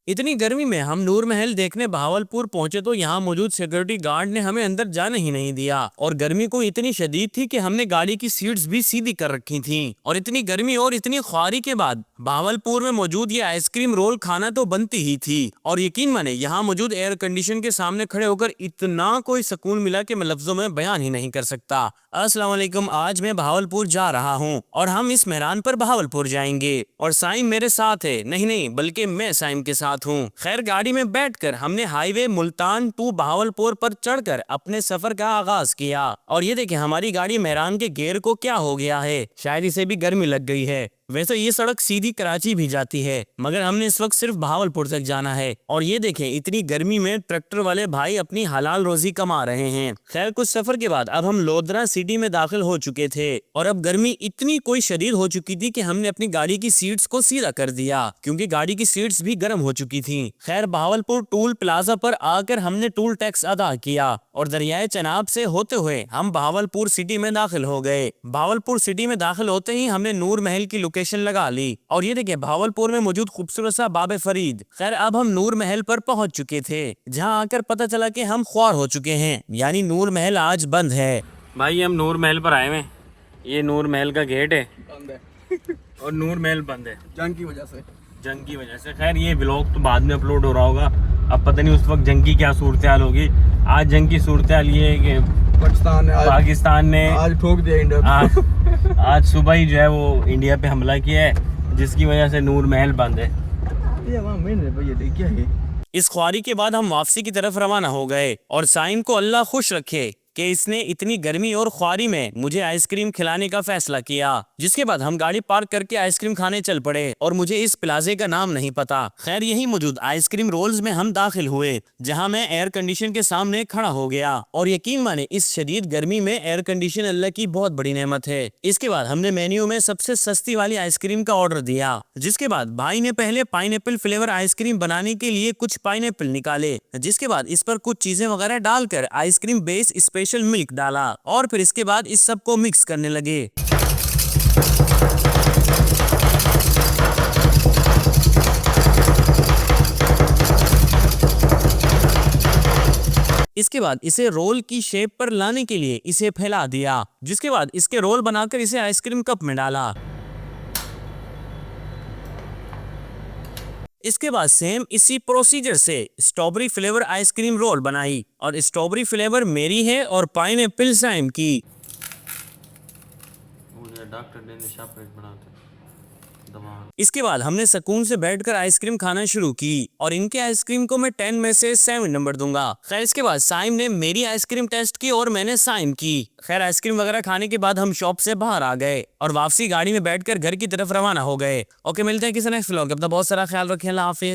इतनी गर्मी में हम नूर महल देखने बहावलपुर पहुंचे तो यहाँ मौजूद सिक्योरिटी गार्ड ने हमें अंदर जाने ही नहीं दिया। और गर्मी को इतनी शदीद थी कि हमने गाड़ी की सीट्स भी सीधी कर रखी थी। और इतनी गर्मी और इतनी ख्वारी के बाद बहावलपुर में मौजूद ये आइसक्रीम रोल खाना तो बनती ही थी। और यकीन माने यहाँ मौजूद एयर कंडीशन के सामने खड़े होकर इतना कोई सुकून मिला कि मैं लफ्जों में बयान ही नहीं कर सकता। अस्सलाम वालेकुम, आज मैं बहावलपुर जा रहा हूँ और हम इस मेहरान पर बहावलपुर जाएंगे और साइम मेरे साथ है। नहीं बल्कि मैं साइम के साथ हूँ। खैर, गाड़ी में बैठकर हमने हाईवे मुल्तान टू बहावलपुर पर चढ़कर अपने सफर का आगाज किया। और ये देखें, हमारी गाड़ी मेहरान के गियर को क्या हो गया है, शायद इसे भी गर्मी लग गई है। वैसे ये सड़क सीधी कराची भी जाती है, मगर हमने इस वक्त सिर्फ बहावलपुर तक जाना है। और ये देखें, इतनी गर्मी में ट्रैक्टर वाले भाई अपनी हलाल रोजी कमा रहे हैं। खैर, कुछ सफर के बाद अब हम लोधरा सिटी में दाखिल हो चुके थे और अब गर्मी इतनी कोई शदीद हो चुकी थी कि हमने अपनी गाड़ी की सीट्स को सीधा कर दिया, क्योंकि गाड़ी की सीट्स भी गर्म हो चुकी थी। खैर, बहावलपुर टूल प्लाजा पर आकर हमने टूल टैक्स अदा किया और दरियाए चनाब से होते हुए हम बहावलपुर सिटी में दाखिल हो गए। बहावलपुर सिटी में दाखिल होते ही हमने नूर महल की लोकेशन लगा ली और ये देखिए, बहावलपुर में मौजूद खूबसूरत सा बाबे फरीद। खैर, अब हम नूर महल पर पहुंच चुके थे, जहां आकर पता चला कि हम ख्वार हो चुके हैं, यानी नूर महल आज बंद है। भाई, हम नूर महल पर आए हैं। ये नूर महल का गेट है, बंद है और नूर महल बंद है जंग की वजह से। खैर, ये व्लॉग तो बाद में अपलोड हो रहा होगा। अब पता नहीं उस वक्त जंग की क्या सूरत हाल होगी। आज जंग की सूरत हाल ये है कि पाकिस्तान ने आज ठोक दिया इंडिया। आज सुबह ही जो है वो इंडिया पे हमला किया है, जिसकी वजह से नूर महल बंद है। ये वहाँ मेन है भैया, क्या है। इस ख्वारी के बाद हम वापसी की तरफ रवाना हो गए और साइम को अल्लाह खुश रखे कि इसने इतनी गर्मी और ख्वारी में मुझे आइसक्रीम खिलाने का फैसला किया। जिसके बाद हम गाड़ी पार्क करके आइसक्रीम खाने चल पड़े और मुझे इस प्लाजे का नाम नहीं पता। खैर, यही मौजूद आइसक्रीम रोल्स में हम दाखिल हुए, जहां मैं एयर कंडीशन के सामने खड़ा हो गया। और यकीन माने, इस शदीद गर्मी में एयर कंडीशन अल्लाह की बहुत बड़ी नेमत है। इसके बाद हमने मेन्यू में सबसे सस्ती वाली आइसक्रीम का ऑर्डर दिया। जिसके बाद भाई ने पहले पाइनएप्पल फ्लेवर आइसक्रीम बनाने के लिए कुछ पाइनएप्पल निकाले, जिसके बाद इस पर कुछ चीजें वगैरह डालकर आइसक्रीम बेस स्पेशल मिल्क डाला और फिर इसके बाद इस सब को मिक्स करने लगे। इसके बाद इसे रोल की शेप पर लाने के लिए इसे फैला दिया, जिसके बाद इसके रोल बनाकर इसे आइसक्रीम कप में डाला। इसके बाद सेम इसी प्रोसीजर से स्ट्रॉबेरी फ्लेवर आइसक्रीम रोल बनाई और स्ट्रॉबेरी फ्लेवर मेरी है और पाइनएप्पल साइम की। इसके बाद हमने सुकून से बैठकर आइसक्रीम खाना शुरू की और इनके आइसक्रीम को मैं 10 में से 7 नंबर दूंगा। खैर, इसके बाद साइम ने मेरी आइसक्रीम टेस्ट की और मैंने साइम की। खैर, आइसक्रीम वगैरह खाने के बाद हम शॉप से बाहर आ गए और वापसी गाड़ी में बैठकर घर की तरफ रवाना हो गए। ओके, मिलते हैं किसी नेक्स्ट व्लॉग। अपना बहुत सारा ख्याल रखें। अल्लाह हाफिज।